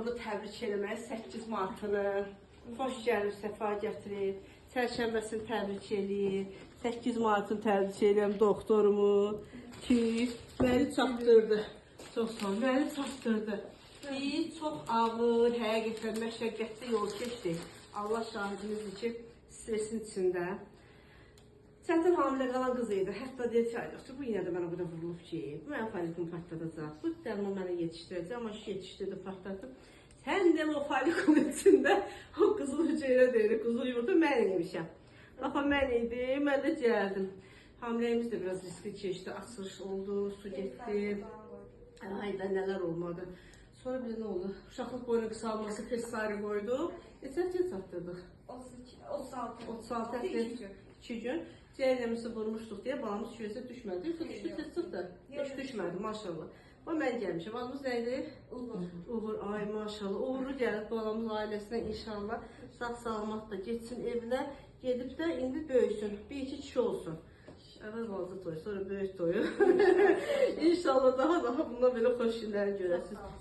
burada təbrik eləməyə 8 martını. Xoş gəlib, səfa gətirir. Çərşənbəsini təbrik eləyir. 8 martını təbrik eləyəm doktorumu ki, məni çatdırdı. Çox sağ ol, məni çatdırdı. Biz çox ağır, həqiqətən məşəqqətli yol keçdik. Allah şahidimizdir ki, stresin içində. Çətin hamilə qalan qız idi. Hətta deyir ki, yoxdur, bu yenə də mənə burada vurulub ki, bu mənim folikulu partladacaq. Bu dərman mənə yetişdirəcək, amma yetişdirdi, partladım. Sən də o folikulun içində o qızıl hüceyrə deyir, qızıl yumurta mən yemişəm. Lafa mən idi, mən də gəldim. Hamiləyimiz də biraz riskli keçdi, açılış oldu, su getdi. Ayda nələr olmadı. Sonra bir nə oldu? Uşaqlıq boyunun qısalması, pesari qoyduq. Neçə gün çatdırdıq? 36 həftə, 2 gün. Cəhənnəmizi vurmuşduq deyə balamız şüyəsə düşmədi. Yoxsa düşdü, tez çıxdı. Heç düşmədi, maşallah. O mən gəlmişəm. Balımız nəydi? Uğur. Ay maşallah. Uğurlu gəlib balamız ailəsinə inşallah. Sağ-salamat da geçsin evinə. Gedib də indi böyüsün. Bir iki kişi olsun. Əvvəl balaca toyu, sonra böyük toyu. İnşallah daha bundan belə xoş günlər görəsiniz.